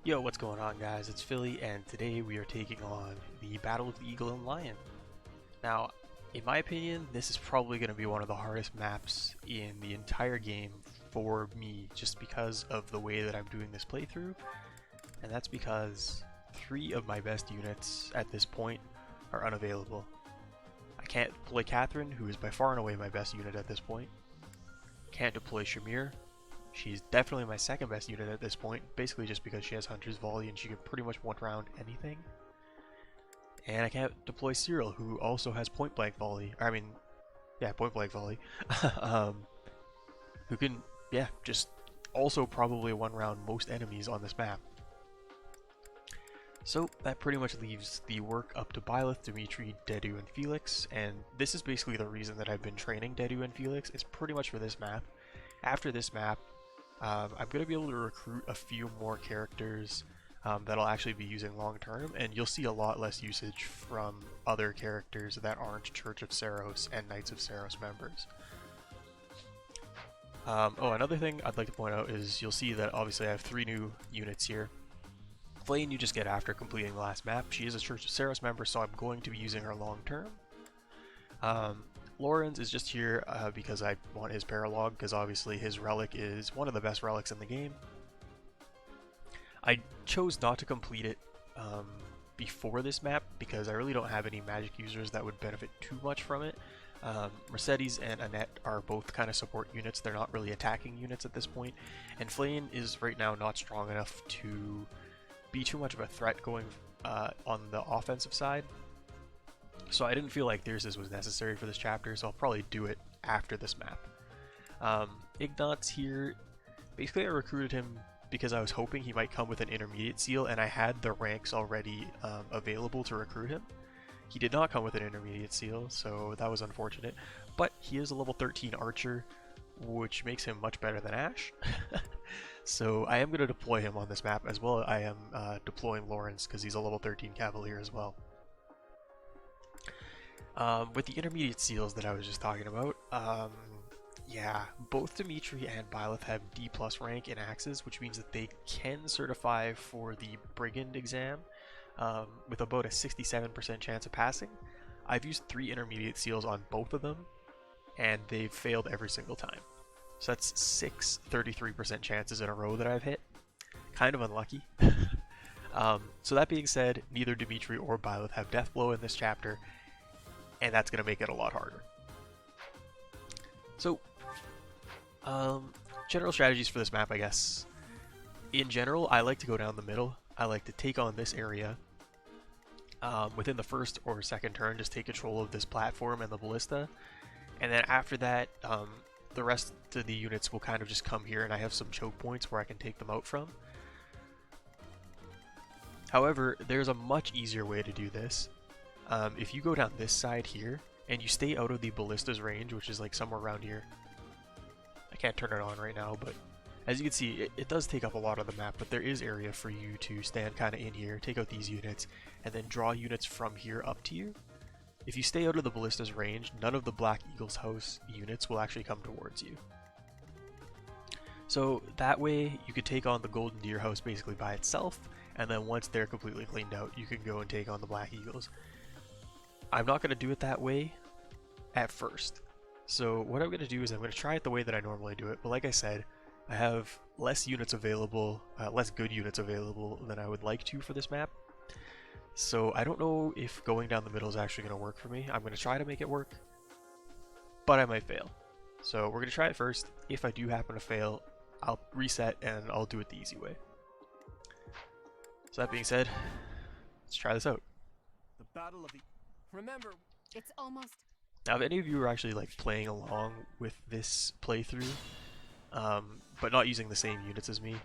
Yo, what's going on, guys? It's Philly, and today we are taking on the Battle of the Eagle and Lion. Now, in my opinion, this is probably going to be one of the hardest maps in the entire game for me, just because of the way that I'm doing this playthrough, and that's because 3 of my best units at this point are unavailable. I can't deploy Catherine, who is by far and away my best unit at this point. Can't deploy Shamir. She's definitely my second best unit at this point, basically just because she has Hunter's Volley and she can pretty much one-round anything. And I can't deploy Cyril, who also has point-blank volley. Point-blank volley. Who can, just also probably one-round most enemies on this map. So that pretty much leaves the work up to Byleth, Dimitri, Dedu, and Felix, and this is basically the reason that I've been training Dedu and Felix, is pretty much for this map. After this map, I'm going to be able to recruit a few more characters that I'll actually be using long term, and you'll see a lot less usage from other characters that aren't Church of Saros and Knights of Saros members. Another thing I'd like to point out is you'll see that obviously I have 3 new units here. Flane you just get after completing the last map. She is a Church of Saros member, so I'm going to be using her long term. Lorenz is just here because I want his paralog, because obviously his relic is one of the best relics in the game. I chose not to complete it before this map because I really don't have any magic users that would benefit too much from it. Mercedes and Annette are both kind of support units, they're not really attacking units at this point, and Flane is right now not strong enough to be too much of a threat going on the offensive side. So I didn't feel like Thyrsis was necessary for this chapter, so I'll probably do it after this map. Ignat's here. Basically I recruited him because I was hoping he might come with an intermediate seal, and I had the ranks already available to recruit him. He did not come with an intermediate seal, so that was unfortunate. But he is a level 13 archer, which makes him much better than Ash. So I am going to deploy him on this map, as well I am deploying Lawrence because he's a level 13 cavalier as well. With the intermediate seals that I was just talking about, both Dimitri and Byleth have D+ rank in axes, which means that they can certify for the Brigand exam with about a 67% chance of passing. I've used 3 intermediate seals on both of them, and they've failed every single time. So that's 6 33% chances in a row that I've hit. Kind of unlucky. So that being said, neither Dimitri or Byleth have Death Blow in this chapter, and that's going to make it a lot harder. So, general strategies for this map, I guess. In general, I like to go down the middle. I like to take on this area. Within the first or second turn, just take control of this platform and the ballista. And then after that, the rest of the units will kind of just come here, and I have some choke points where I can take them out from. However, there's a much easier way to do this. If you go down this side here, and you stay out of the ballista's range, which is like somewhere around here. I can't turn it on right now, but as you can see, it does take up a lot of the map, but there is area for you to stand kind of in here, take out these units, and then draw units from here up to you. If you stay out of the ballista's range, none of the Black Eagle's house units will actually come towards you. So that way, you could take on the Golden Deer house basically by itself, and then once they're completely cleaned out, you can go and take on the Black Eagles. I'm not going to do it that way at first. So what I'm going to do is I'm going to try it the way that I normally do it, but like I said, I have less units available, less good units available than I would like to for this map. So I don't know if going down the middle is actually going to work for me. I'm going to try to make it work, but I might fail. So we're going to try it first. If I do happen to fail, I'll reset and I'll do it the easy way. So that being said, let's try this out. The Battle of the... Remember, It's almost... Now, if any of you are actually like playing along with this playthrough, but not using the same units as me,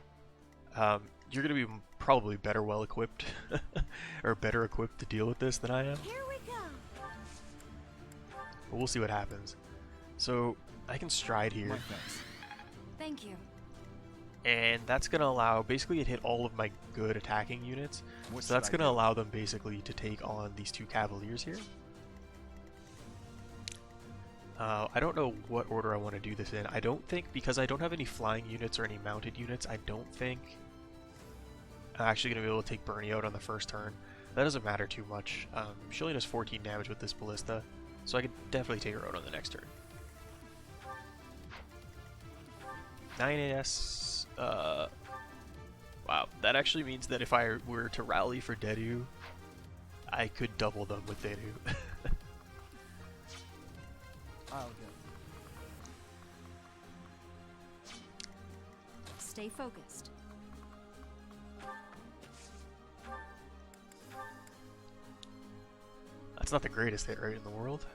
you're going to be probably better well equipped, or better equipped to deal with this than I am. Here we go. But we'll see what happens. So, I can stride here, my thanks. Thank you. and that's going to allow, basically it hit all of my good attacking units, so that's going to allow them basically to take on these 2 cavaliers here. I don't know what order I want to do this in. I don't think, because I don't have any flying units or any mounted units, I don't think I'm actually going to be able to take Bernie out on the first turn. That doesn't matter too much. She only does 14 damage with this ballista, so I could definitely take her out on the next turn. 9 AS. Wow, that actually means that if I were to rally for Dedu, I could double them with Dedu. I'll go. Stay focused. That's not the greatest hit rate in the world.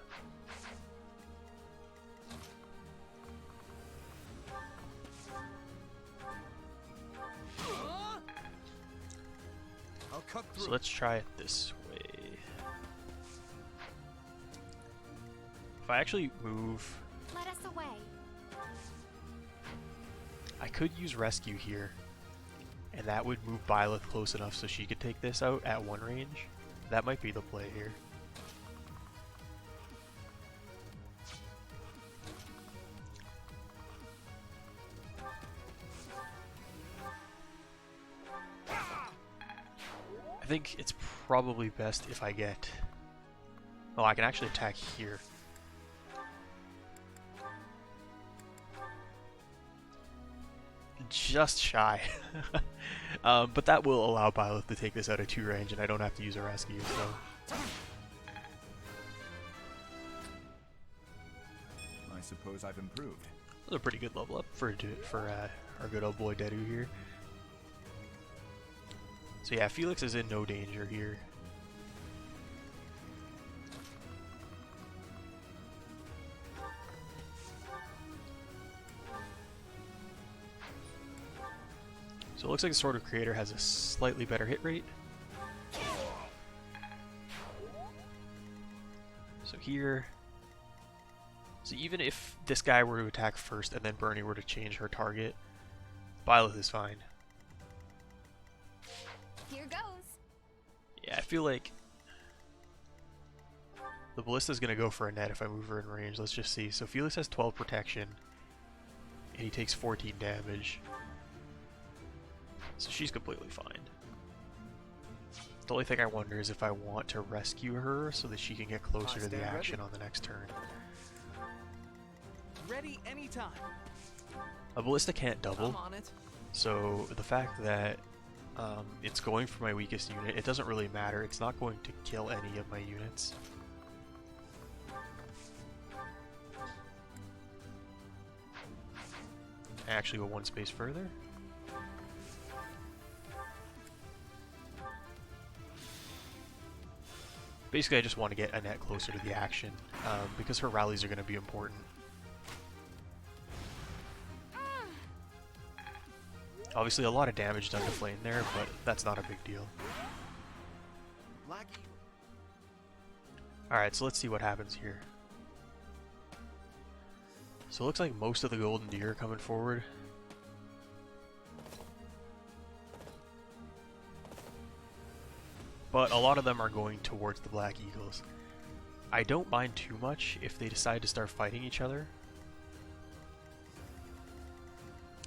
I'll cut through. So let's try it this way. If I actually move, Let us away. I could use Rescue here, and that would move Byleth close enough so she could take this out at one range. That might be the play here. I think it's probably best if I get... Oh, I can actually attack here. Just shy. But that will allow Byleth to take this out of 2 range, and I don't have to use a rescue, so... I suppose I've improved. That was a pretty good level up for our good old boy Dedu here. So yeah, Felix is in no danger here. So it looks like the Sword of Creator has a slightly better hit rate. So here... So even if this guy were to attack first and then Bernie were to change her target, Byleth is fine. Here goes. Yeah, I feel like the Ballista's gonna go for a net if I move her in range. Let's just see. So Felix has 12 protection, and he takes 14 damage. So she's completely fine. The only thing I wonder is if I want to rescue her so that she can get closer to the action on the next turn. Ready anytime. A Ballista can't I'm double, on it. so the fact that it's going for my weakest unit, it doesn't really matter. It's not going to kill any of my units. I actually go one space further. Basically, I just want to get Annette closer to the action, because her rallies are going to be important. Obviously, a lot of damage done to Flame there, but that's not a big deal. Blackie. Alright, so let's see what happens here. So it looks like most of the Golden Deer are coming forward. But a lot of them are going towards the Black Eagles. I don't mind too much if they decide to start fighting each other.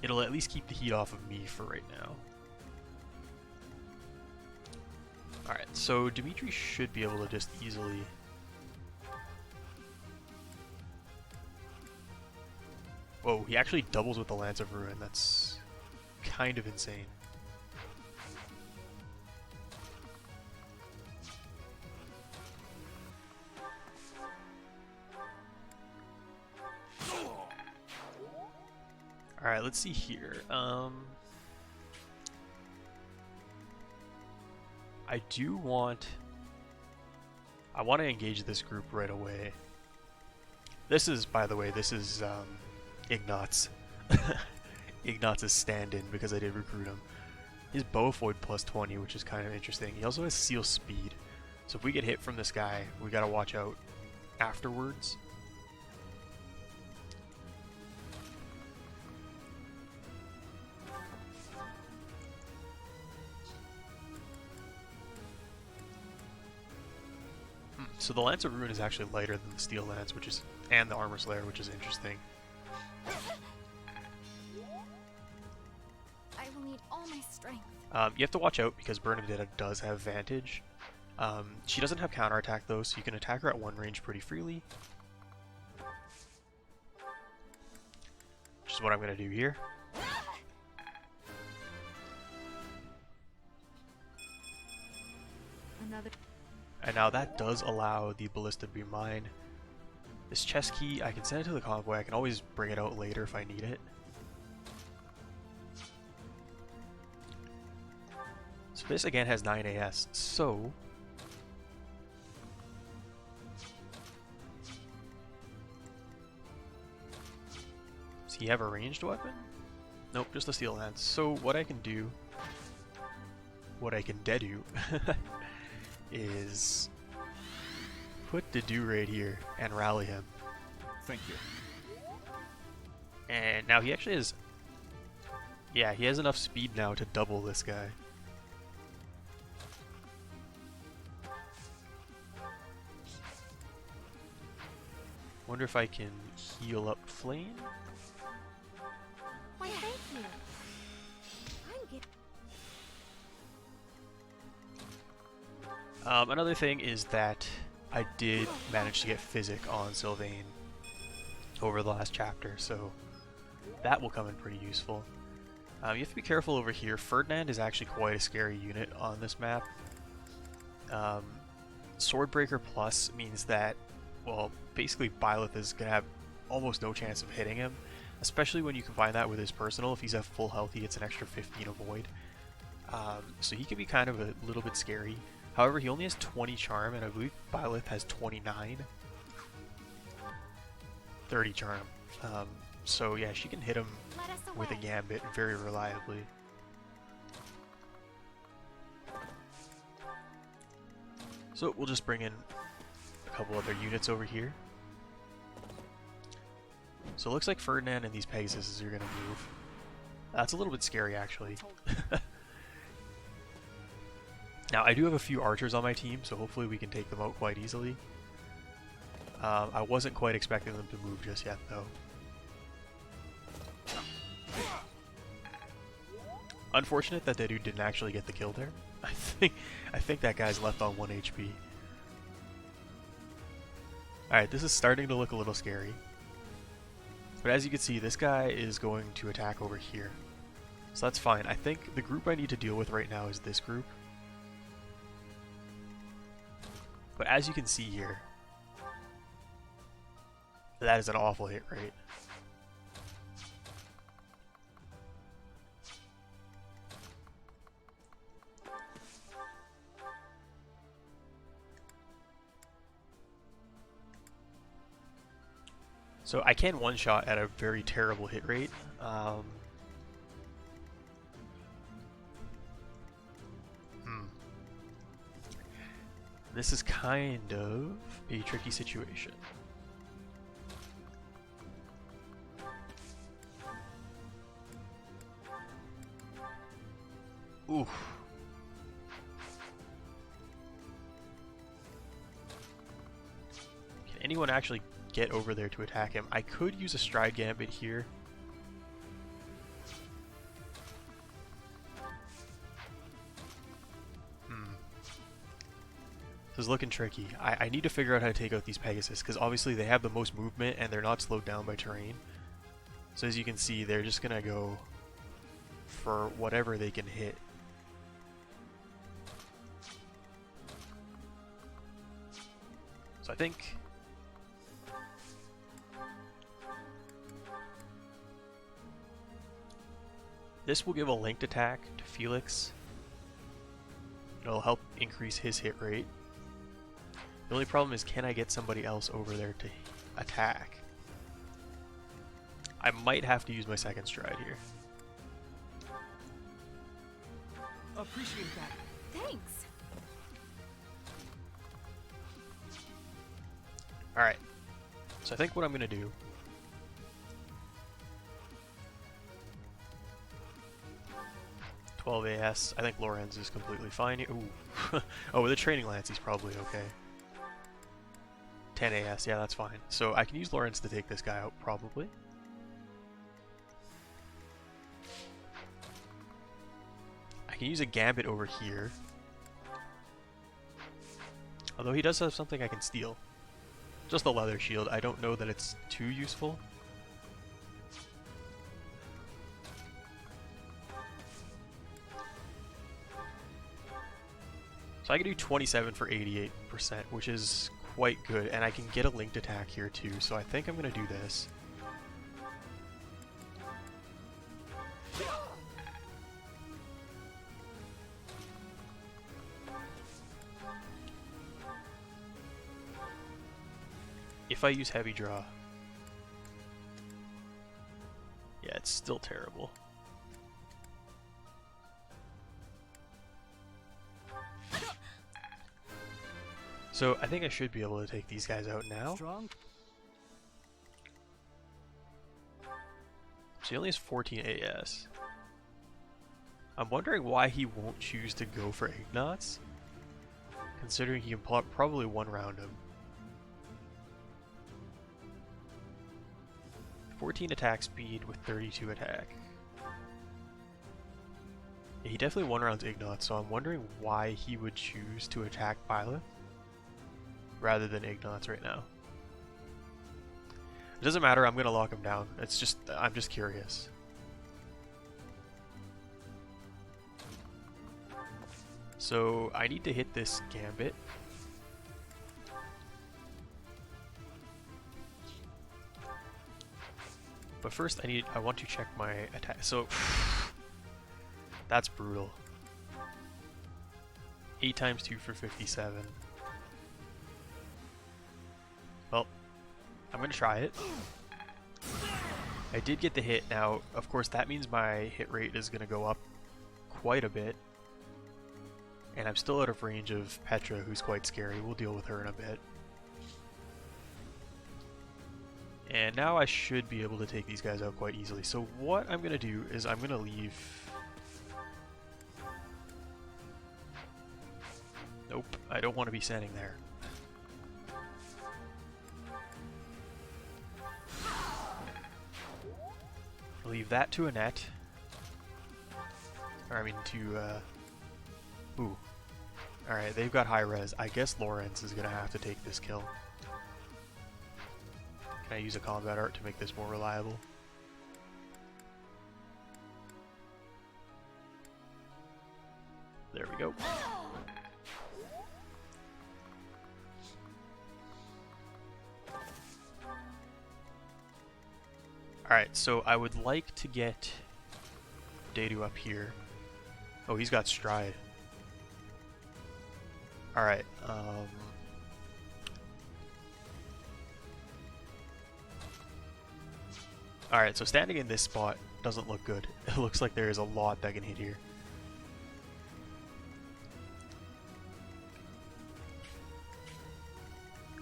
It'll at least keep the heat off of me for right now. Alright, so Dimitri should be able to just easily... Whoa, he actually doubles with the Lance of Ruin. That's kind of insane. Alright, let's see here. I want to engage this group right away. This is, by the way, this is Ignat's. Ignat's stand-in because I did recruit him. He's Bowfoid plus 20, which is kind of interesting. He also has Seal Speed. So if we get hit from this guy, we gotta watch out afterwards. So the Lance of Ruin is actually lighter than the Steel Lance, which is, and the Armor Slayer, which is interesting. I will need all my strength. You have to watch out because Bernadetta does have Vantage. She doesn't have counterattack though, so you can attack her at one range pretty freely. Which is what I'm going to do here. Another. And now that does allow the ballista to be mine. This chest key, I can send it to the convoy. I can always bring it out later if I need it. So this again has 9 AS. So does he have a ranged weapon? Nope, just a steel lance. So what I can do, what I can do, is put Dedu right here and rally him. Thank you. And now he actually has, yeah, he has enough speed now to double this guy. Wonder if I can heal up Flame? Why, thank you. I'm getting. Another thing is that I did manage to get Physic on Sylvain over the last chapter, so that will come in pretty useful. You have to be careful over here. Ferdinand is actually quite a scary unit on this map. Swordbreaker Plus means that, well, basically Byleth is going to have almost no chance of hitting him, especially when you combine that with his personal. If he's at full health, he gets an extra 15 avoid. So he can be kind of a little bit scary. However, he only has 20 charm, and I believe Byleth has 29. 30 charm. So yeah, she can hit him Let us with a away. gambit very reliably. So we'll just bring in a couple other units over here. So it looks like Ferdinand and these Pegasuses are going to move. That's a little bit scary, actually. Now, I do have a few archers on my team, so hopefully we can take them out quite easily. I wasn't quite expecting them to move just yet, though. Unfortunate that dude didn't actually get the kill there. I think that guy's left on 1 HP. Alright, this is starting to look a little scary. But as you can see, this guy is going to attack over here. So that's fine. I think the group I need to deal with right now is this group. But as you can see here, that is an awful hit rate. So I can one-shot at a very terrible hit rate. This is kind of a tricky situation. Oof. Can anyone actually get over there to attack him? I could use a stride gambit here. This is looking tricky. I need to figure out how to take out these Pegasus, because obviously they have the most movement and they're not slowed down by terrain. So as you can see, they're just gonna go for whatever they can hit. So I think this will give a linked attack to Felix. It'll help increase his hit rate. The only problem is, can I get somebody else over there to attack? I might have to use my second stride here. Appreciate that. Thanks. Alright. So I think what I'm going to do... $12 AS. I think Lorenz is completely fine. Ooh. Oh, with a training lance, he's probably okay. 10 AS, yeah, that's fine. So I can use Lorenz to take this guy out, probably. I can use a Gambit over here. Although he does have something I can steal. Just the leather shield. I don't know that it's too useful. So I can do 27 for 88%, which is quite good, and I can get a linked attack here too, so I think I'm going to do this. If I use heavy draw, yeah, it's still terrible. So I think I should be able to take these guys out now. Strong. So he only has 14 AS. I'm wondering why he won't choose to go for Ignatz, considering he can probably one-round him. 14 attack speed with 32 attack. Yeah, he definitely one-rounds Ignatz, so I'm wondering why he would choose to attack Byleth rather than Ignatz right now. It doesn't matter, I'm gonna lock him down. It's just, I'm just curious. So I need to hit this Gambit. But first I want to check my attack. So that's brutal. 8 times 2 for 57. Well, I'm gonna try it. I did get the hit. Now, of course, that means my hit rate is gonna go up quite a bit. And I'm still out of range of Petra, who's quite scary. We'll deal with her in a bit. And now I should be able to take these guys out quite easily. So what I'm gonna do is I'm gonna leave... Nope, I don't want to be standing there. Leave that to Annette. Or I mean to, Ooh. Alright, they've got high res. I guess Lawrence is gonna have to take this kill. Can I use a combat art to make this more reliable? There we go. Alright, so I would like to get Dadu up here. Oh, he's got Stride. Alright, Alright, so standing in this spot doesn't look good. It looks like there is a lot that can hit here.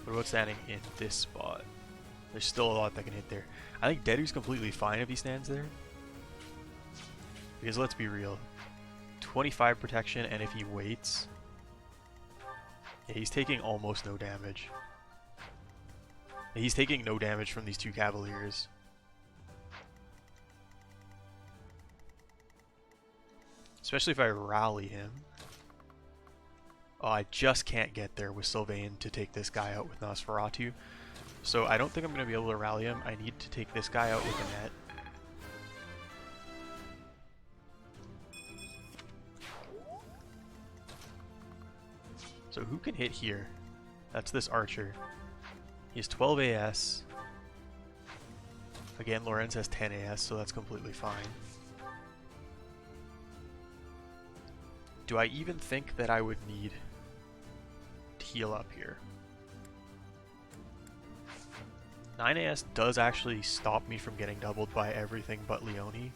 What about standing in this spot? There's still a lot that can hit there. I think Dedu's completely fine if he stands there. Because let's be real. 25 protection, and if he waits... Yeah, he's taking almost no damage. He's taking no damage from these two Cavaliers. Especially if I rally him. Oh, I just can't get there with Sylvain to take this guy out with Nosferatu. So I don't think I'm going to be able to rally him. I need to take this guy out with a net. So who can hit here? That's this archer. He has 12 AS. Again, Lorenz has 10 AS, so that's completely fine. Do I even think that I would need to heal up here? 9 AS does actually stop me from getting doubled by everything but Leonie.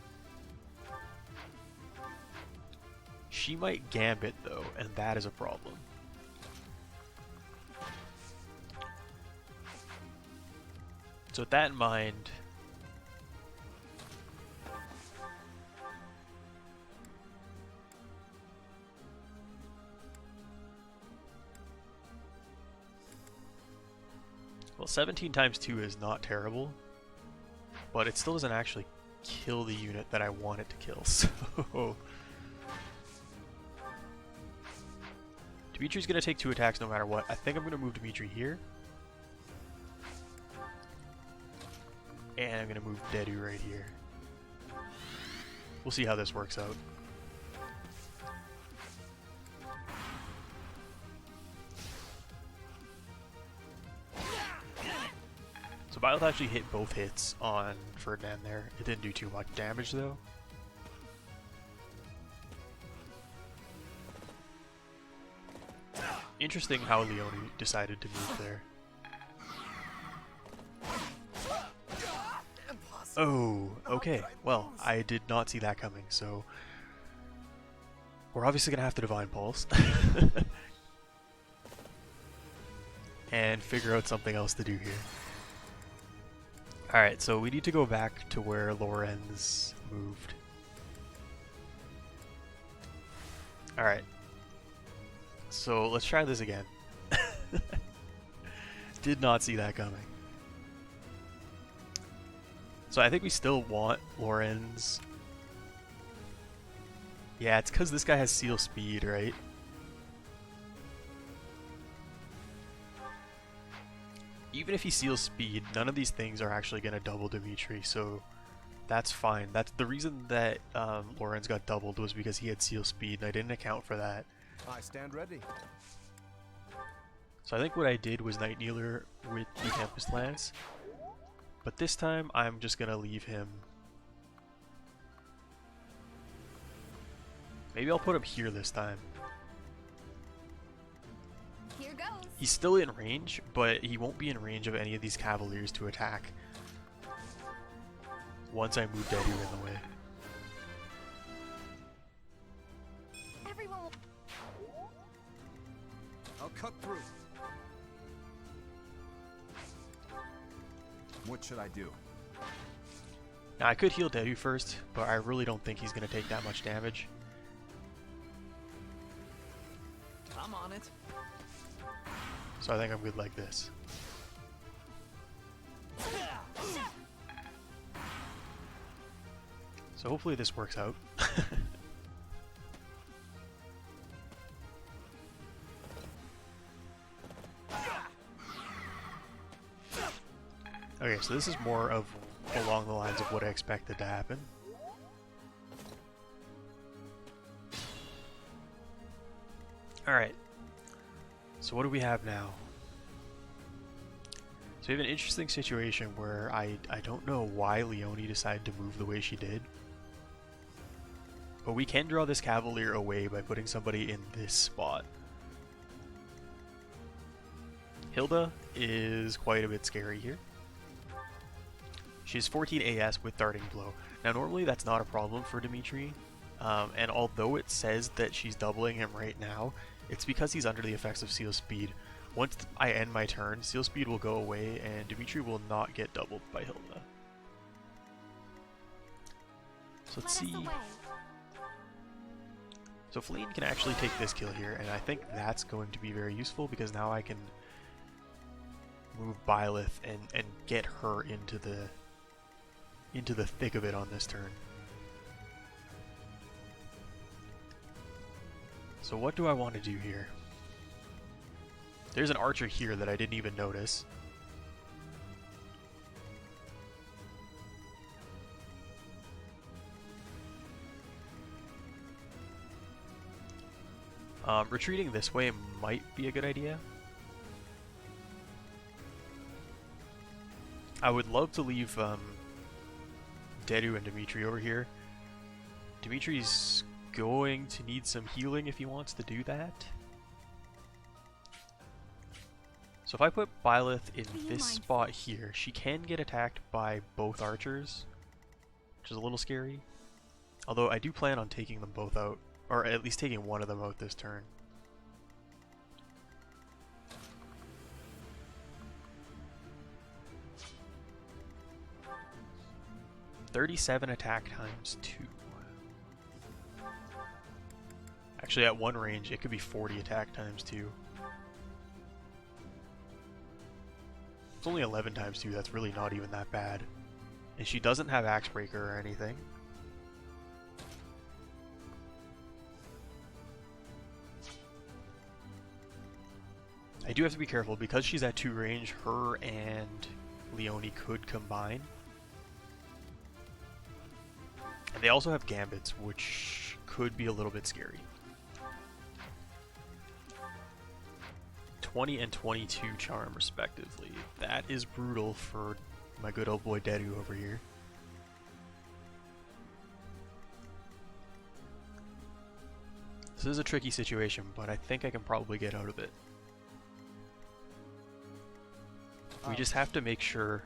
She might Gambit though, and that is a problem. So with that in mind, well, 17 times 2 is not terrible, but it still doesn't actually kill the unit that I want it to kill, so... Dimitri's going to take 2 attacks no matter what. I think I'm going to move Dimitri here. And I'm going to move Dedu right here. We'll see how this works out. So Byleth actually hit both hits on Ferdinand there. It didn't do too much damage though. Interesting how Leone decided to move there. Oh, okay. Well, I did not see that coming, so we're obviously going to have to Divine Pulse and figure out something else to do here. Alright, so we need to go back to where Lorenz moved. Alright. So let's try this again. Did not see that coming. So I think we still want Lorenz. Yeah, it's because this guy has Seal Speed, right? Even if he Seals Speed, none of these things are actually going to double Dimitri, so that's fine. That's the reason that Lorenz got doubled was because he had Seal Speed, and I didn't account for that. I stand ready. So I think what I did was Night Kneeler with the Tempest Lance. But this time, I'm just going to leave him. Maybe I'll put him here this time. Here goes. He's still in range, but he won't be in range of any of these Cavaliers to attack once I move Dedu in the way. Everyone will... I'll cut through. What should I do? Now I could heal Dedu first, but I really don't think he's going to take that much damage. I'm on it. So I think I'm good like this. So hopefully this works out. Okay, so this is more of along the lines of what I expected to happen. Alright, so what do we have now? So we have an interesting situation where I don't know why Leone decided to move the way she did. But we can draw this Cavalier away by putting somebody in this spot. Hilda is quite a bit scary here. She's 14 AS with Darting Blow. Now normally that's not a problem for Dimitri, and although it says that she's doubling him right now, it's because he's under the effects of Seal Speed. Once I end my turn, Seal Speed will go away and Dimitri will not get doubled by Hilda. So let's see. So Fleeing can actually take this kill here, and I think that's going to be very useful because now I can move Byleth and get her into the thick of it on this turn. So what do I want to do here? There's an archer here that I didn't even notice. Retreating this way might be a good idea. I would love to leave Dedu and Dimitri over here. Dimitri's going to need some healing if he wants to do that. So if I put Byleth in this spot here, she can get attacked by both archers, which is a little scary. Although I do plan on taking them both out, or at least taking one of them out this turn. $37 attack times 2. Actually, at one range, it could be 40 attack times 2. It's only 11 times 2, that's really not even that bad. And she doesn't have Axebreaker or anything. I do have to be careful because she's at 2 range. Her and Leone could combine. And they also have gambits, which could be a little bit scary. 20 and 22 charm respectively. That is brutal for my good old boy Dedu over here. This is a tricky situation, but I think I can probably get out of it. We just have to make sure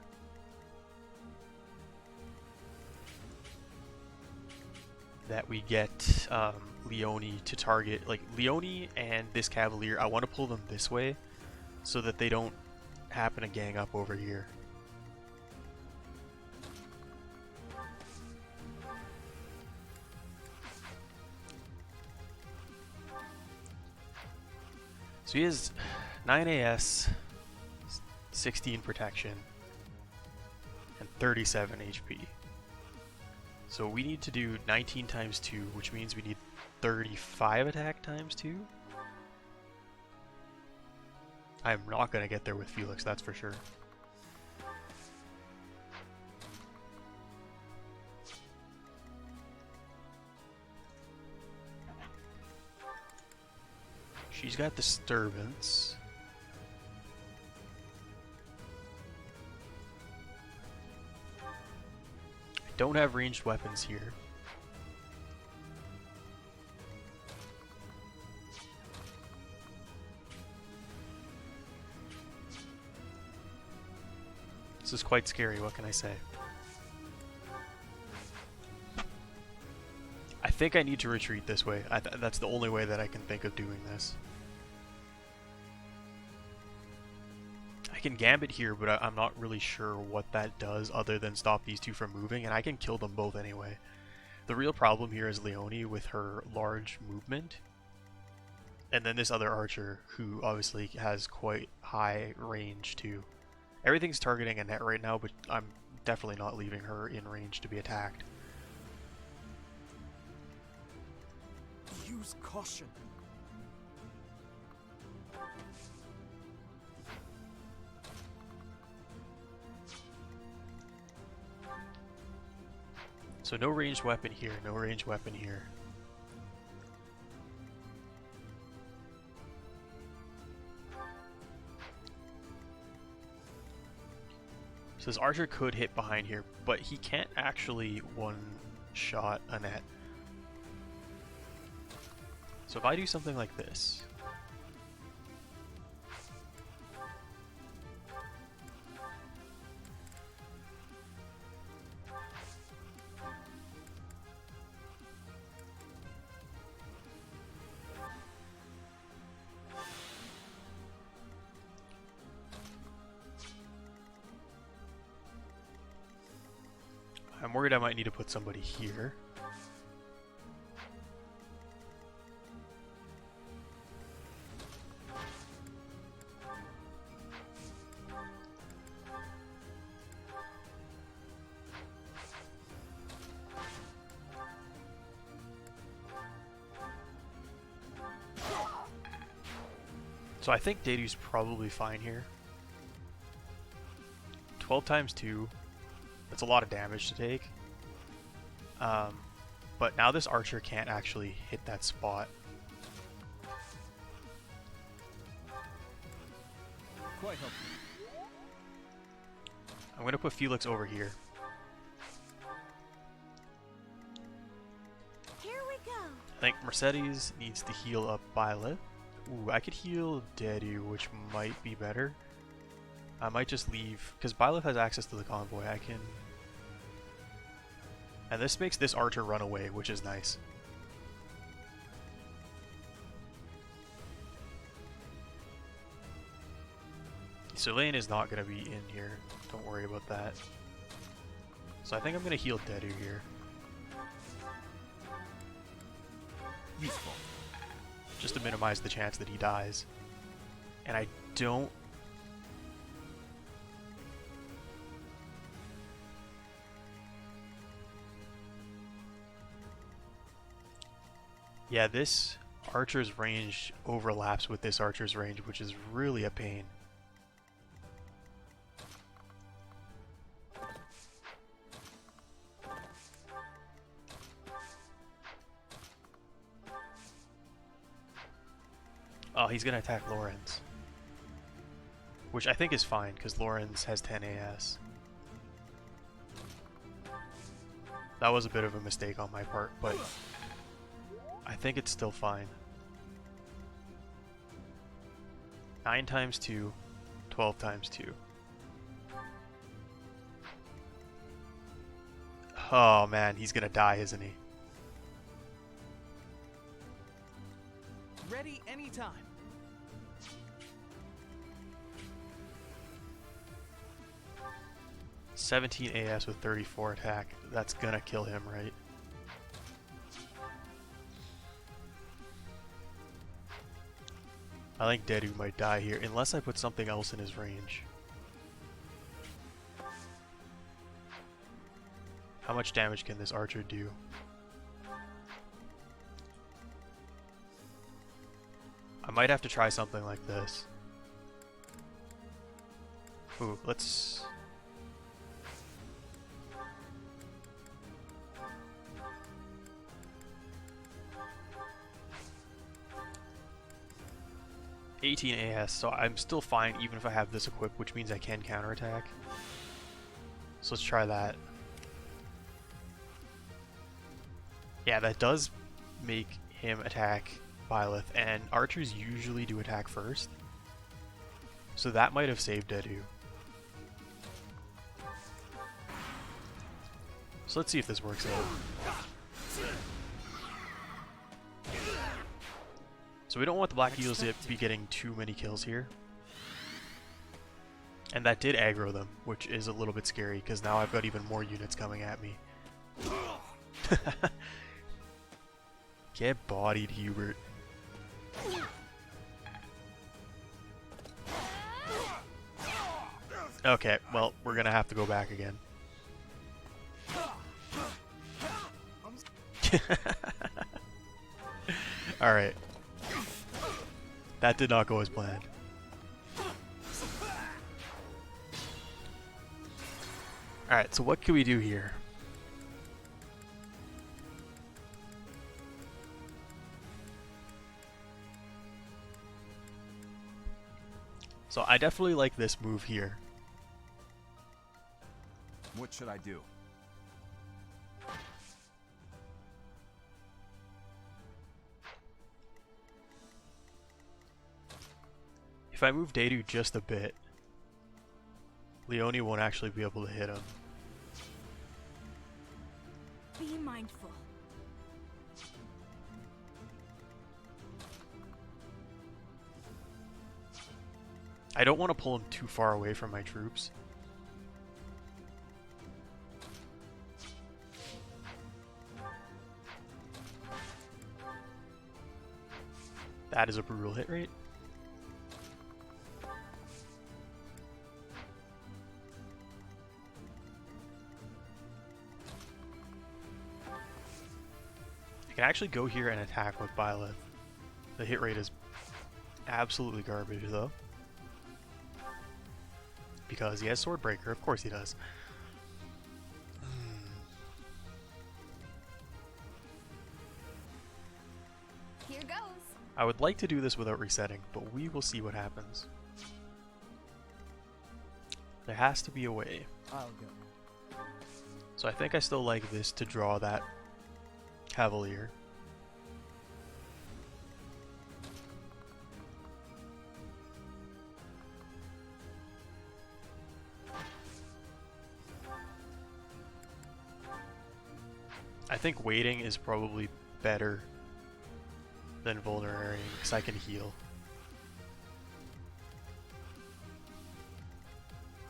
that we get Leone to target, like Leone and this Cavalier. I want to pull them this way so that they don't happen to gang up over here. So he has 9 AS, 16 protection, and 37 HP. So we need to do 19 times 2, which means we need 35 attack times 2. I'm not going to get there with Felix, that's for sure. She's got Disturbance. I don't have ranged weapons here. This is quite scary, what can I say? I think I need to retreat this way. That's the only way that I can think of doing this. I can gambit here, but I'm not really sure what that does other than stop these two from moving, and I can kill them both anyway. The real problem here is Leone with her large movement, and then this other archer who obviously has quite high range too. Everything's targeting Annette right now, but I'm definitely not leaving her in range to be attacked. Use caution. So no ranged weapon here, no ranged weapon here. So this archer could hit behind here, but he can't actually one-shot Annette. So if I do something like this, I'm worried I might need to put somebody here. So I think Dedu's probably fine here. 12 times 2. That's a lot of damage to take. But now this archer can't actually hit that spot. Quite helpful. I'm going to put Felix over here. Here we go. I think Mercedes needs to heal up Violet. Ooh, I could heal Dedu, which might be better. I might just leave, because Byleth has access to the convoy. I can... And this makes this archer run away, which is nice. Sylvain is not going to be in here. Don't worry about that. So I think I'm going to heal Dedu here. Useful. Just to minimize the chance that he dies. And I don't... Yeah, this archer's range overlaps with this archer's range, which is really a pain. Oh, he's gonna attack Lorenz. Which I think is fine, because Lorenz has 10 AS. That was a bit of a mistake on my part, but I think it's still fine. 9 times 2, 12 times 2. Oh man, he's gonna die, isn't he? Ready anytime. 17 AS with 34 attack. That's gonna kill him, right? I think Dedu might die here, unless I put something else in his range. How much damage can this archer do? I might have to try something like this. Ooh, let's... $18 AS, so I'm still fine even if I have this equipped, which means I can counterattack. So let's try that. Yeah, that does make him attack Byleth, and archers usually do attack first. So that might have saved Dedu. So let's see if this works out. So we don't want the Black Eagles to be getting too many kills here. And that did aggro them, which is a little bit scary, because now I've got even more units coming at me. Get bodied, Hubert. Okay, well, we're gonna have to go back again. Alright. That did not go as planned. Alright, so what can we do here? So I definitely like this move here. What should I do? If I move Dedu just a bit, Leone won't actually be able to hit him. Be mindful. I don't want to pull him too far away from my troops. That is a brutal hit rate. I can actually go here and attack with Byleth. The hit rate is absolutely garbage though. Because he has Swordbreaker, of course he does. Here goes. I would like to do this without resetting, but we will see what happens. There has to be a way. I'll go. So I think I still like this to draw that Cavalier. I think waiting is probably better than vulnerating because I can heal.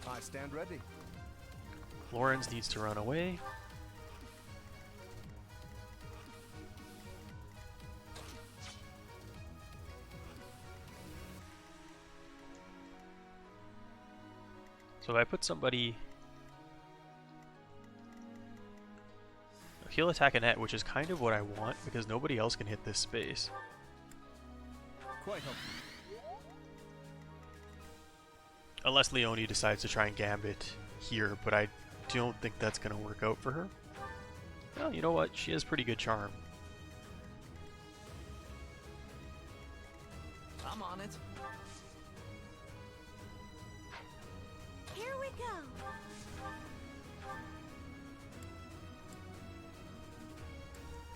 I stand ready. Lorenz needs to run away. So if I put somebody... He'll attack Annette, which is kind of what I want, because nobody else can hit this space. Quite helpful. Unless Leonie decides to try and gambit here, but I don't think that's going to work out for her. Well, you know what? She has pretty good charm. I'm on it. Here we go.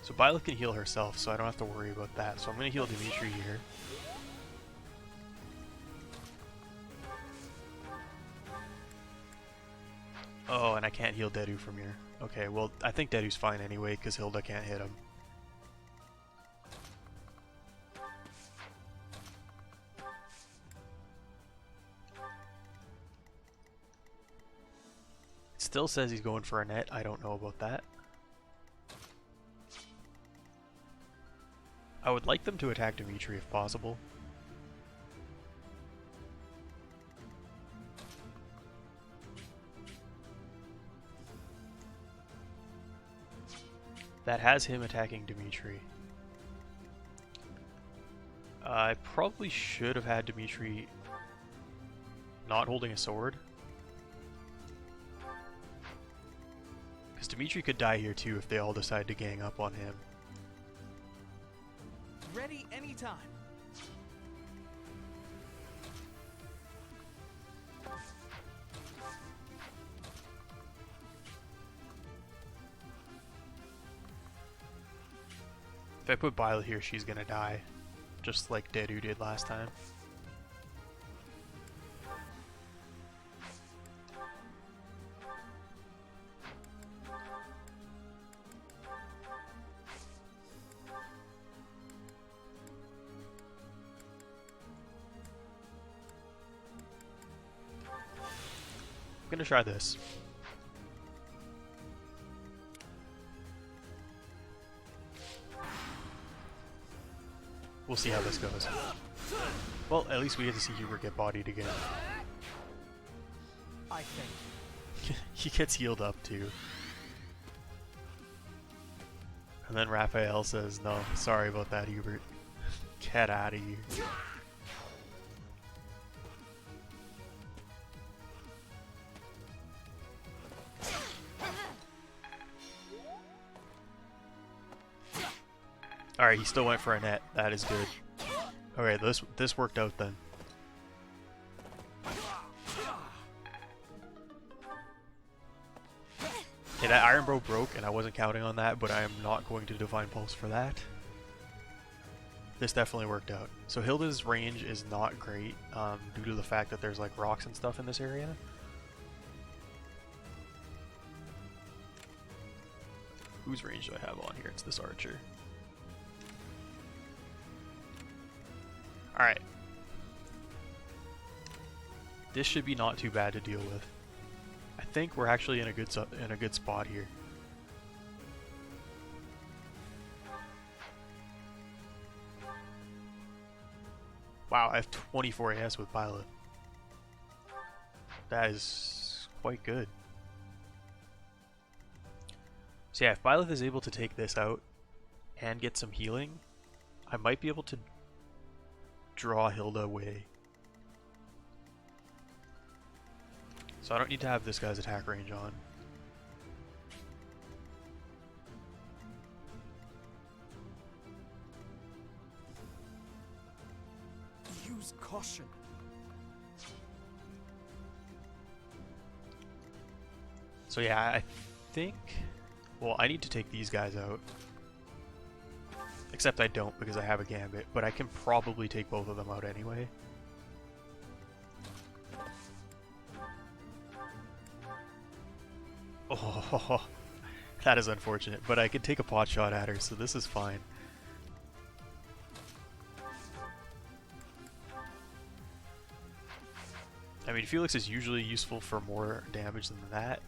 So Byleth can heal herself, so I don't have to worry about that. So I'm going to heal Dimitri here. Oh, and I can't heal Dedu from here. Okay, well, I think Dedu's fine anyway, because Hilda can't hit him. It still says he's going for a net. I don't know about that. I would like them to attack Dimitri if possible. That has him attacking Dimitri. I probably should have had Dimitri not holding a sword. Because Dimitri could die here too if they all decide to gang up on him. Ready anytime. If I put Byleth here, she's gonna die. Just like Dedu did last time. I'm gonna try this. We'll see how this goes. Well, at least we get to see Hubert get bodied again. I think. He gets healed up too. And then Raphael says, no, sorry about that, Hubert. Get out of here. Alright, he still went for a net. That is good. Okay, this worked out then. Okay, that Iron Bow broke, and I wasn't counting on that, but I am not going to Divine Pulse for that. This definitely worked out. So Hilda's range is not great, due to the fact that there's like rocks and stuff in this area. Whose range do I have on here? It's this archer. Alright. This should be not too bad to deal with. I think we're actually in a good spot here. Wow, I have 24 AS with Byleth. That is quite good. So yeah, if Byleth is able to take this out and get some healing, I might be able to draw Hilda away. So I don't need to have this guy's attack range on. Use caution. So yeah, I think... Well, I need to take these guys out. Except I don't because I have a Gambit, but I can probably take both of them out anyway. Oh, that is unfortunate, but I can take a pot shot at her, so this is fine. I mean, Felix is usually useful for more damage than that.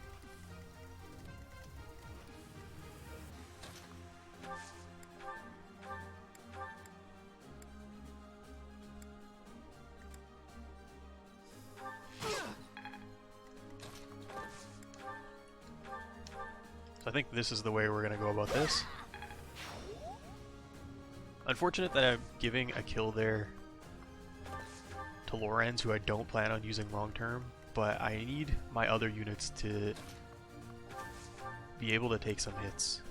So I think this is the way we're going to go about this. Unfortunate that I'm giving a kill there to Lorenz, who I don't plan on using long term, but I need my other units to be able to take some hits.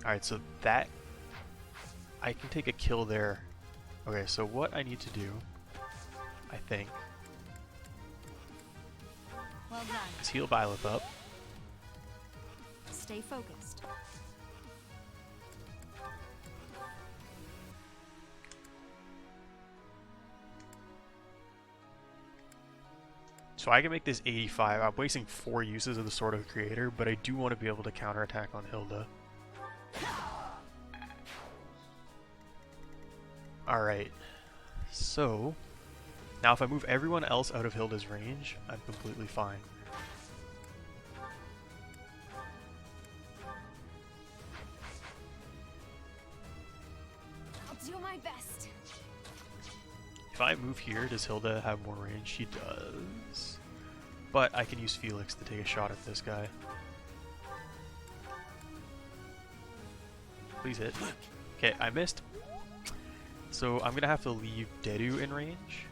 Alright, so that... I can take a kill there. Okay, so what I need to do, I think, Well done. is heal Byleth up. Stay focused. So I can make this 85. I'm wasting 4 uses of the Sword of the Creator, but I do want to be able to counterattack on Hilda. Alright, so now if I move everyone else out of Hilda's range, I'm completely fine. I'll do my best. If I move here, does Hilda have more range? She does. But I can use Felix to take a shot at this guy. Please hit. Okay, I missed. So I'm gonna have to leave Dedu in range.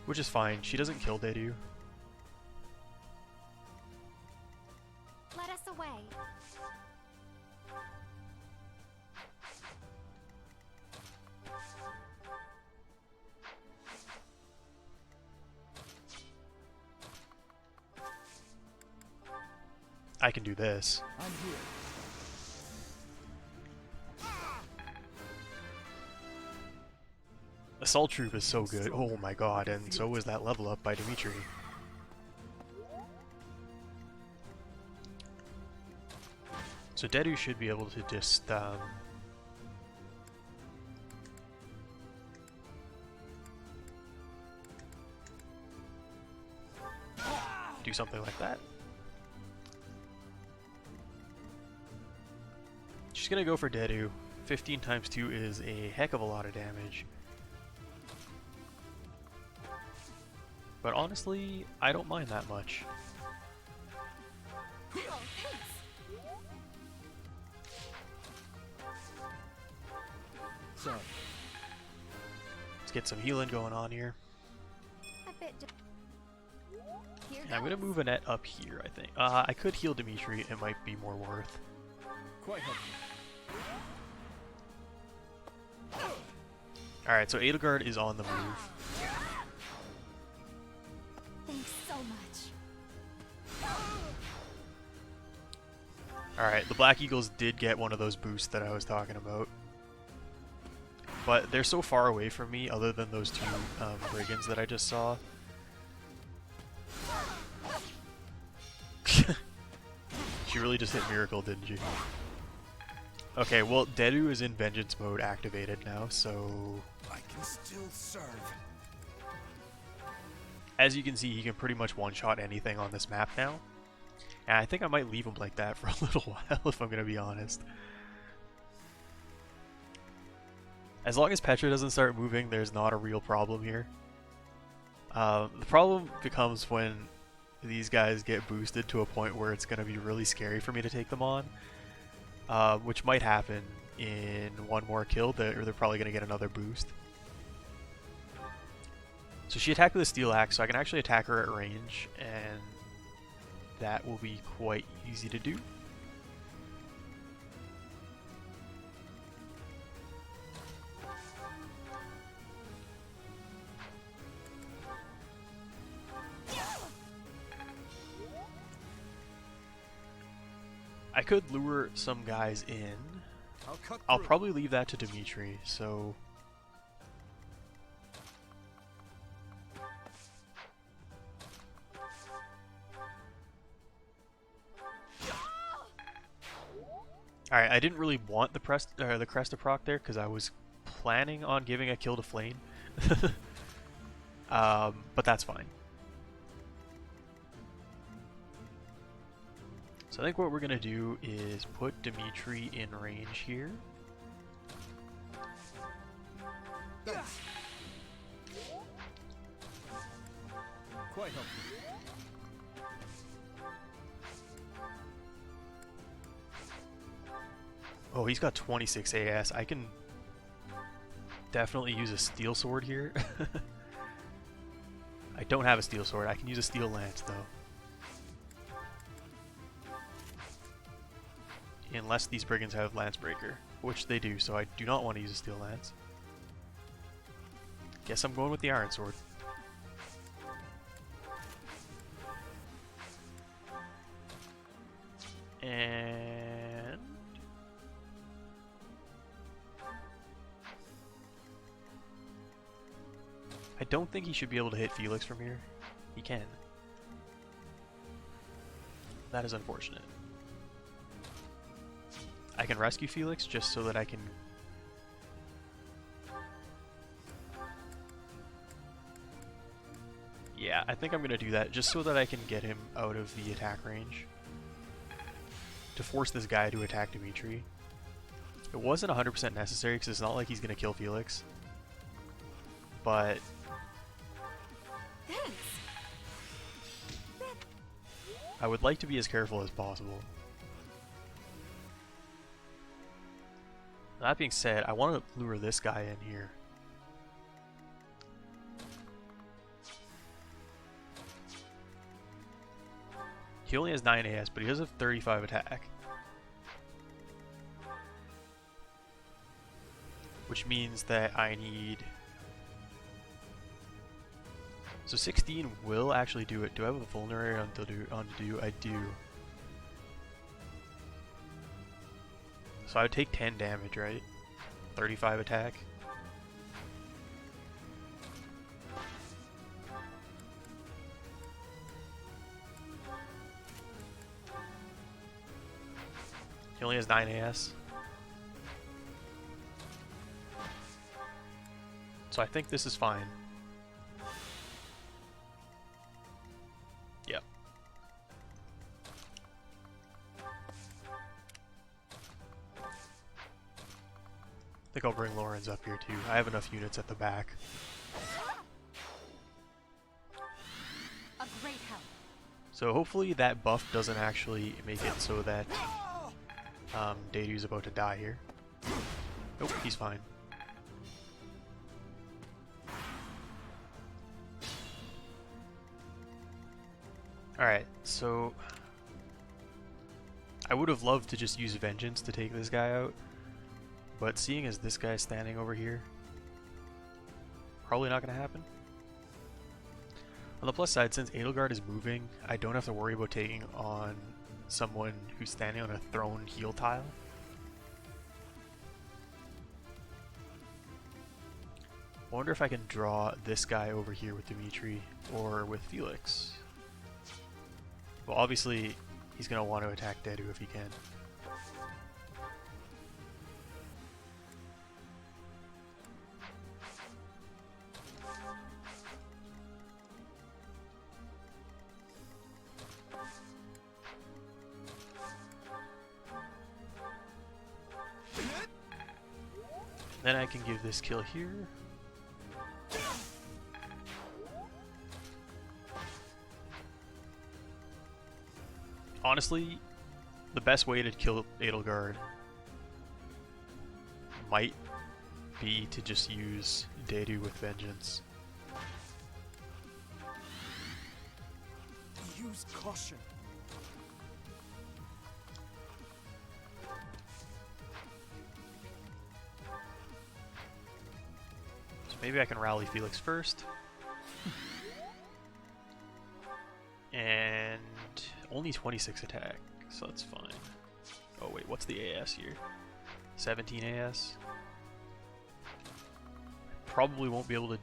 Which is fine, she doesn't kill Dedu. Let us away. I can do this. I'm here. Assault Troop is so good. Oh my god, and so was that level up by Dimitri. So Dedu should be able to just do something like that. She's gonna go for Dedu. 15 times 2 is a heck of a lot of damage. But honestly, I don't mind that much. Sorry. Let's get some healing going on here. A bit. Here And I'm gonna goes. move Annette up here, I think. I could heal Dimitri, it might be more worth. Quite helpful. Alright, so Edelgard is on the move. Thanks so much. Alright, the Black Eagles did get one of those boosts that I was talking about. But they're so far away from me, other than those 2 brigands that I just saw. She really just hit Miracle, didn't she? Okay, well, Dedu is in Vengeance mode activated now, so... I can still serve. As you can see, he can pretty much one-shot anything on this map now. And I think I might leave him like that for a little while, if I'm gonna be honest. As long as Petra doesn't start moving, there's not a real problem here. The problem becomes when these guys get boosted to a point where it's gonna be really scary for me to take them on. Which might happen in one more kill, or they're probably gonna get another boost. So she attacked with a steel axe, so I can actually attack her at range, and that will be quite easy to do. I could lure some guys in. I'll probably leave that to Dimitri, so... Alright, I didn't really want the crest of proc there, because I was planning on giving a kill to Flame. But that's fine. So I think what we're going to do is put Dimitri in range here. Quite helpful. Oh, he's got 26 AS. I can Definitely use a steel sword here. I don't have a steel sword. I can use a steel lance though. Unless these brigands have lance breaker, which they do, so I do not want to use a steel lance. Guess I'm going with the iron sword. And I don't think he should be able to hit Felix from here. He can. That is unfortunate. I can rescue Felix just so that I can... Yeah, I think I'm going to do that just so that I can get him out of the attack range. To force this guy to attack Dimitri. It wasn't 100% necessary because it's not like he's going to kill Felix. But... Thanks. I would like to be as careful as possible. That being said, I want to lure this guy in here. He only has 9 AS, but he does have 35 attack. Which means that I need... So 16 will actually do it. Do I have a vulnerary on to do? I do. So I would take 10 damage, right? 35 attack. He only has 9 AS. So I think this is fine. Yep. I think I'll bring Lorenz up here too. I have enough units at the back. A great help. So hopefully that buff doesn't actually make it so that Deity's about to die here. Nope, he's fine. Alright, so I would have loved to just use Vengeance to take this guy out, but seeing as this guy's standing over here, probably not going to happen. On the plus side, since Edelgard is moving, I don't have to worry about taking on someone who's standing on a thrown heal tile. I wonder if I can draw this guy over here with Dimitri or with Felix. Well, obviously, he's going to want to attack Dedu if he can. Then I can give this kill here. Honestly, the best way to kill Edelgard might be to just use Dedu with Vengeance. Use caution. So maybe I can rally Felix first. And only 26 attack, so that's fine. Oh wait, what's the AS here? 17 AS? Probably won't be able to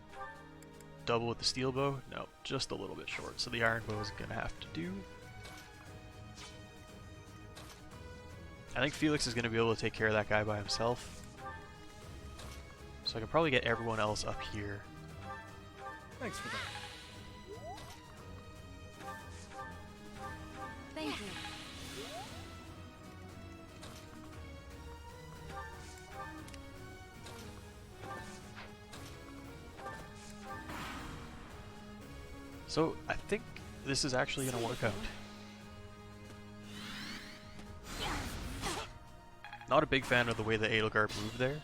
double with the steel bow. No, just a little bit short, so the iron bow is gonna have to do. I think Felix is gonna be able to take care of that guy by himself. So I can probably get everyone else up here. Thanks for that. Thank you. So I think this is actually going to work out. Not a big fan of the way that Edelgard moved there.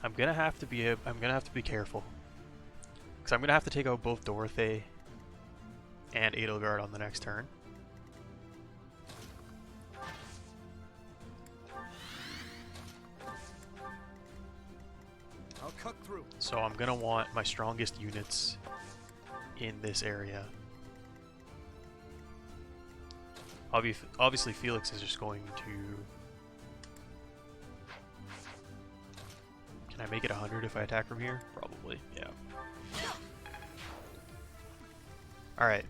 I'm gonna have to be careful, because I'm gonna have to take out both Dorothy and Edelgard on the next turn. I'll cut through. So I'm gonna want my strongest units in this area. Obviously Felix is just going to... Can I make it 100 if I attack from here? Probably, yeah. Alright.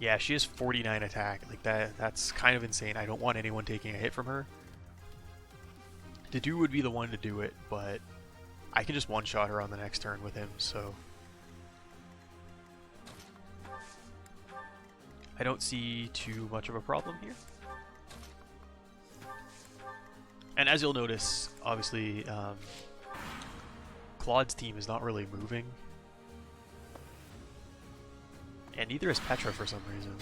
Yeah, she has 49 attack. Like that's kind of insane. I don't want anyone taking a hit from her. Dedu would be the one to do it, but I can just one-shot her on the next turn with him, so... I don't see too much of a problem here. And as you'll notice, obviously, Claude's team is not really moving. And neither is Petra for some reason.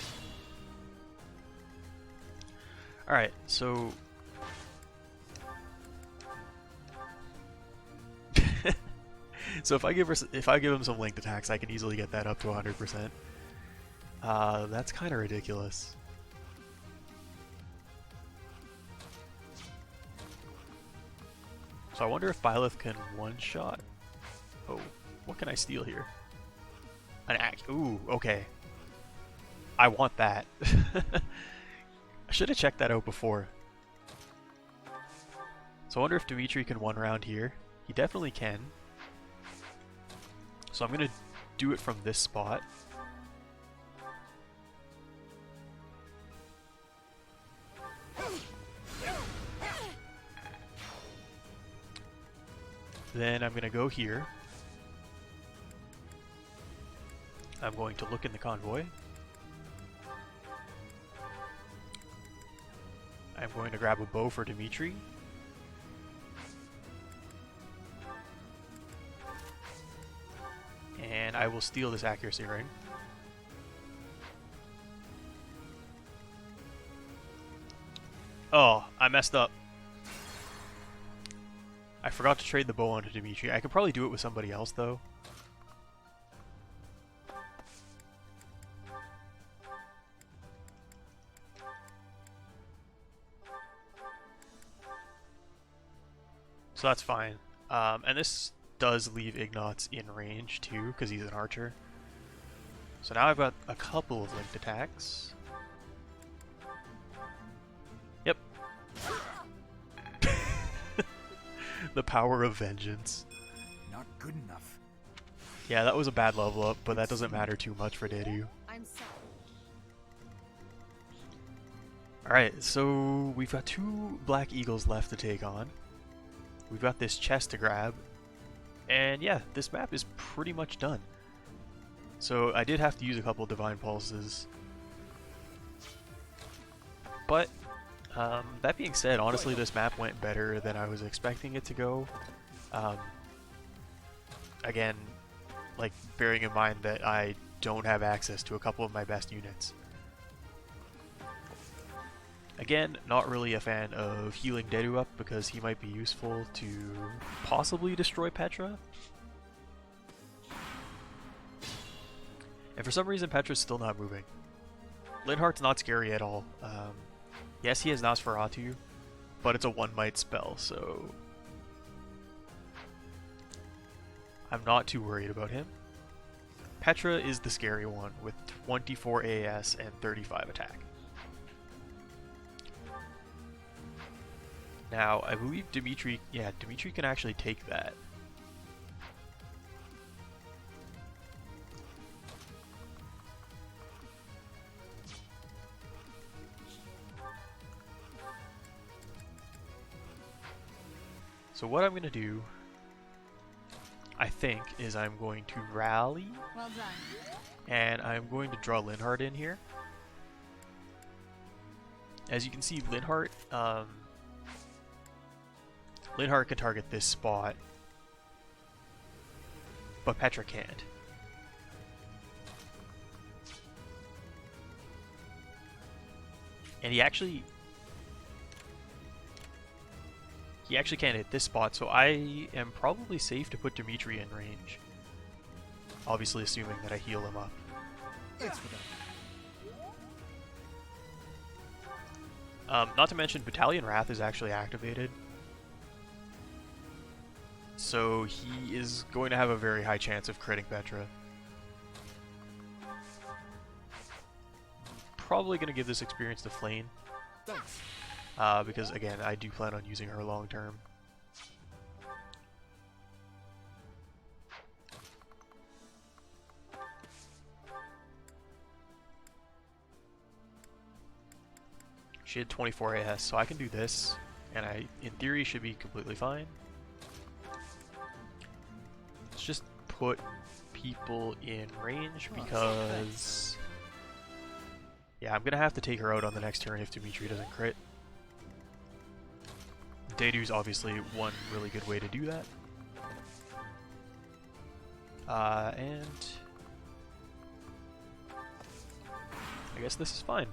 Alright, so... so if I give him some linked attacks, I can easily get that up to 100%. That's kind of ridiculous. So I wonder if Byleth can one-shot. Oh, what can I steal here? An axe. Ooh, okay. I want that. I should have checked that out before. So I wonder if Dimitri can one round here. He definitely can. So I'm gonna do it from this spot. Then I'm going to go here. I'm going to look in the convoy. I'm going to grab a bow for Dimitri. And I will steal this accuracy ring. Oh, I messed up. I forgot to trade the bow onto Dimitri. I could probably do it with somebody else, though. So that's fine. And this does leave Ignatz in range, too, because he's an archer. So now I've got a couple of linked attacks. Yep. The power of vengeance. Not good enough. Yeah, that was a bad level up, but that doesn't matter too much for Dedu. I'm sorry. Alright, so we've got 2 Black Eagles left to take on. We've got this chest to grab. And yeah, this map is pretty much done. So I did have to use a couple Divine Pulses. But that being said, honestly, this map went better than I was expecting it to go. Again, like, bearing in mind that I don't have access to a couple of my best units. Again, not really a fan of healing Dedu up because he might be useful to possibly destroy Petra. And for some reason, Petra's still not moving. Linhardt's not scary at all. Yes, he has Nosferatu, but it's a 1-might spell, so I'm not too worried about him. Petra is the scary one with 24 AS and 35 attack. Now, I believe Dimitri can actually take that. So what I'm going to do, I think, is I'm going to rally. Well done. And I'm going to draw Linhardt in here. As you can see, Linhardt can target this spot, but Petra can't. And he actually... He actually can't hit this spot, so I am probably safe to put Dimitri in range. Obviously assuming that I heal him up. Thanks for that. Not to mention, Battalion Wrath is actually activated. So he is going to have a very high chance of critting Petra. Probably going to give this experience to Flane. Thanks. Because, again, I do plan on using her long term. She had 24 AS, so I can do this, and I, in theory, should be completely fine. Let's just put people in range, because... yeah, I'm gonna have to take her out on the next turn if Dimitri doesn't crit. Dedu's obviously one really good way to do that. And... I guess this is fine.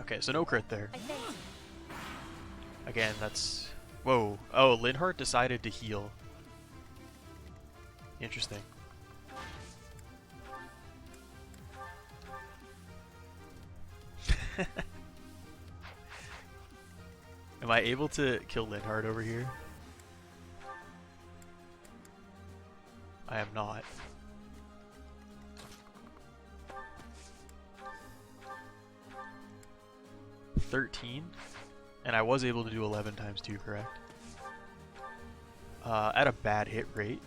Okay, so no crit there. Again, that's... whoa. Oh, Linhardt decided to heal. Interesting. Am I able to kill Linhardt over here? I am not. 13, and I was able to do 11 times 2, correct? At a bad hit rate.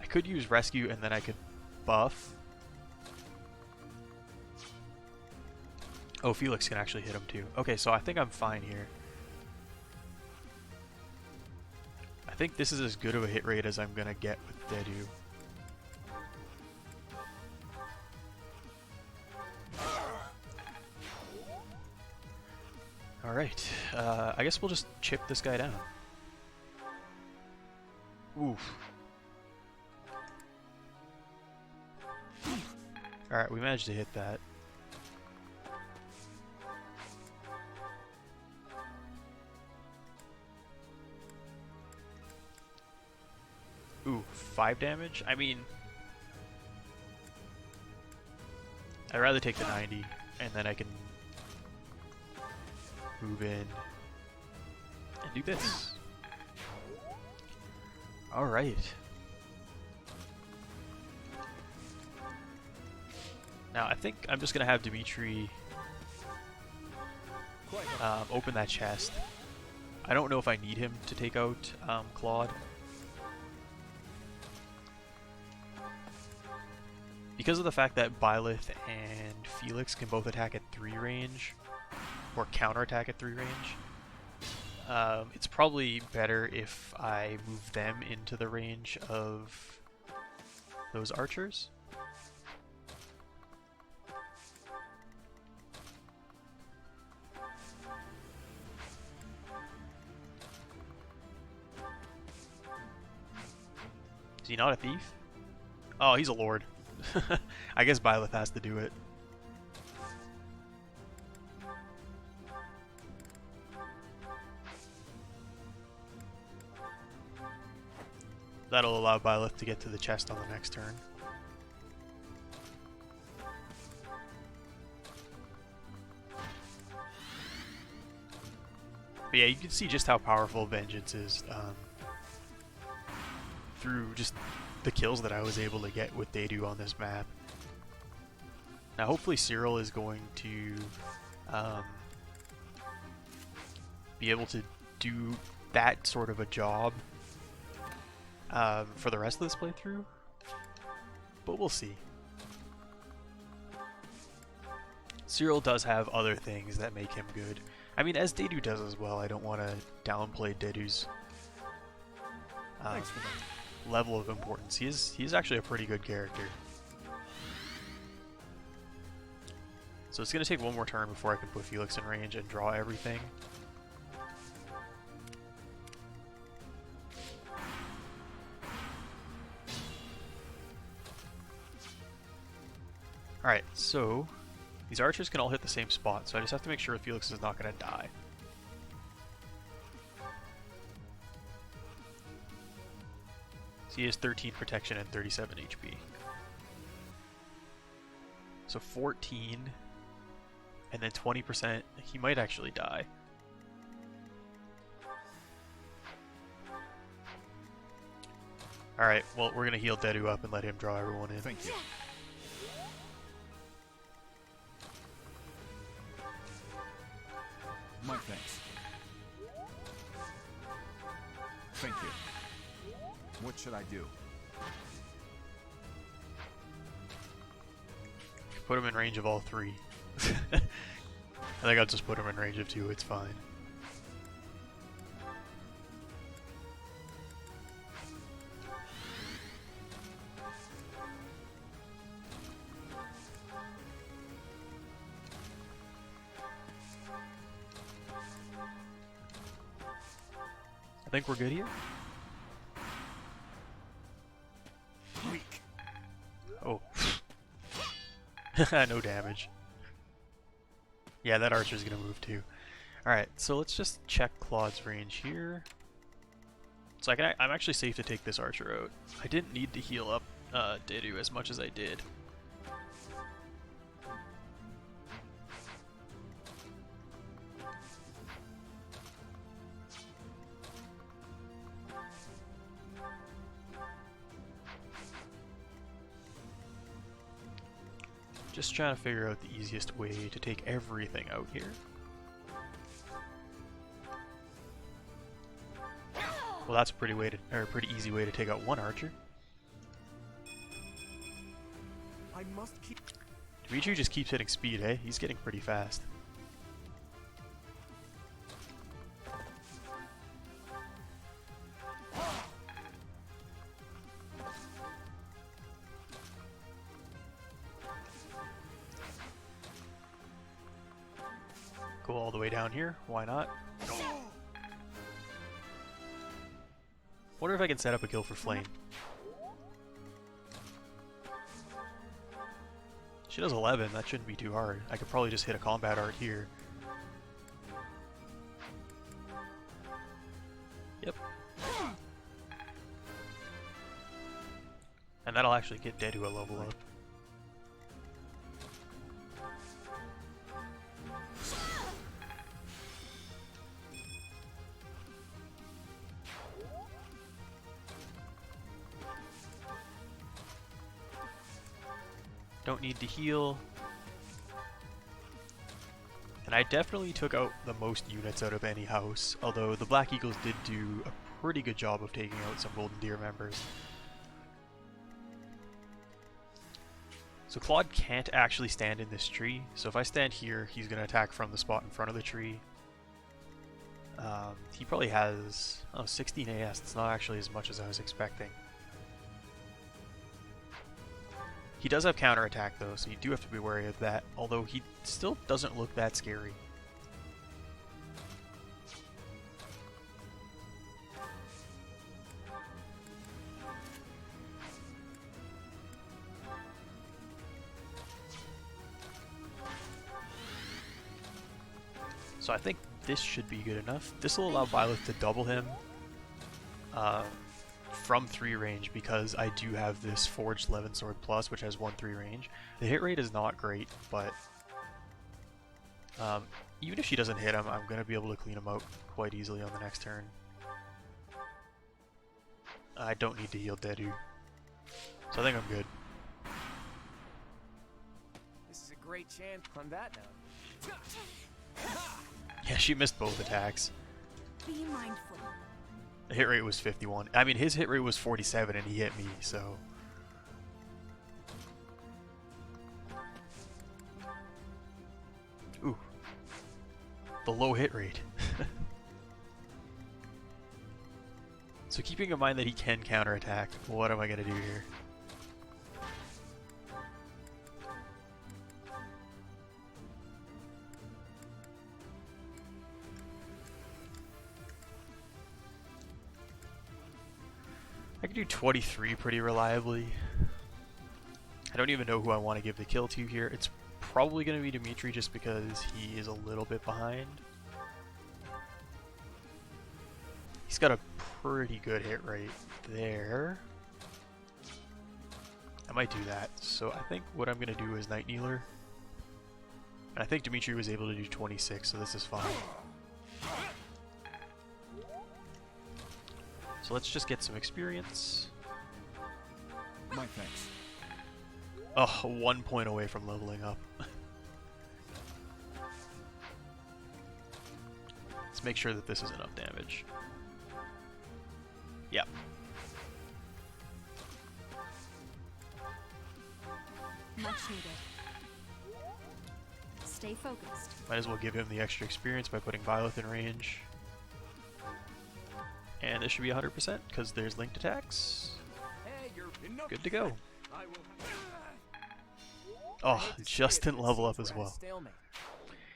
I could use rescue and then I could buff. Oh, Felix can actually hit him too. Okay, so I think I'm fine here. I think this is as good of a hit rate as I'm gonna get with Dedu. Alright, I guess we'll just chip this guy down. Oof. Alright, we managed to hit that. Ooh, 5 damage? I mean... I'd rather take the 90, and then I can move in and do this. Alright. Now I think I'm just gonna have Dimitri open that chest. I don't know if I need him to take out Claude. Because of the fact that Byleth and Felix can both attack at 3 range, or counterattack at 3 range, it's probably better if I move them into the range of those archers. Is he not a thief? Oh, he's a lord. I guess Byleth has to do it. That'll allow Byleth to get to the chest on the next turn. But yeah, you can see just how powerful Vengeance is through just the kills that I was able to get with Dedu on this map. Now hopefully Cyril is going to be able to do that sort of a job for the rest of this playthrough, but we'll see. Cyril does have other things that make him good. I mean, as Dedu does as well. I don't want to downplay Dedu's level of importance. He's actually a pretty good character. So it's going to take one more turn before I can put Felix in range and draw everything. Alright, so these archers can all hit the same spot, so I just have to make sure Felix is not going to die. So he has 13 protection and 37 HP. So 14, and then 20%, he might actually die. Alright, well, we're going to heal Dedu up and let him draw everyone in. Thank you. My thanks. Thank you. What should I do? Put him in range of all three. I think I'll just put him in range of 2, it's fine. I think we're good here. Weak. Oh. No damage. Yeah, that archer's gonna move too. Alright, so let's just check Claude's range here. So I'm actually safe to take this archer out. I didn't need to heal up Dedu as much as I did. Just trying to figure out the easiest way to take everything out here. Well, that's a pretty easy way to take out one archer. I must keep. Dimitri just keeps hitting speed, eh? He's getting pretty fast. Go all the way down here, why not? Wonder if I can set up a kill for Flame. She does 11, that shouldn't be too hard. I could probably just hit a combat art here. Yep. And that'll actually get Dedu a level up. Don't need to heal. And I definitely took out the most units out of any house, although the Black Eagles did do a pretty good job of taking out some Golden Deer members. So Claude can't actually stand in this tree, so if I stand here, he's going to attack from the spot in front of the tree. He probably has 16 AS, it's not actually as much as I was expecting. He does have counterattack though, so you do have to be wary of that, although he still doesn't look that scary. So I think this should be good enough. This will allow Violet to double him from 3 range, because I do have this Forged Levin Sword Plus, which has 1-3 range. The hit rate is not great, but even if she doesn't hit him, I'm going to be able to clean him out quite easily on the next turn. I don't need to heal Dedu, so I think I'm good. This is a great chance on that note. Yeah, she missed both attacks. Be mindful. The hit rate was 51. I mean, his hit rate was 47 and he hit me, so... Ooh. The low hit rate. So keeping in mind that he can counterattack, what am I going to do here? I can do 23 pretty reliably. I don't even know who I want to give the kill to here. It's probably going to be Dimitri just because he is a little bit behind. He's got a pretty good hit rate there. I might do that. So I think what I'm going to do is Night Kneeler. And I think Dimitri was able to do 26, so this is fine. So let's just get some experience. My thanks. Oh, 1 point away from leveling up. Let's make sure that this is enough damage. Yep. Much needed. Stay focused. Might as well give him the extra experience by putting Byleth in range. And this should be 100% because there's linked attacks. Hey, you're Good to go. I will. Oh, just didn't level up as well. Stalemate.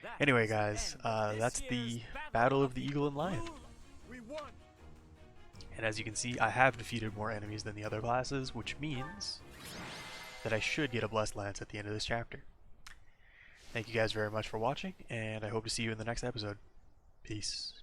That Anyway, is the guys, end of that's this the year's Battle of the Eagle and Lion. We won. And as you can see, I have defeated more enemies than the other classes, which means that I should get a Blessed Lance at the end of this chapter. Thank you guys very much for watching, and I hope to see you in the next episode. Peace.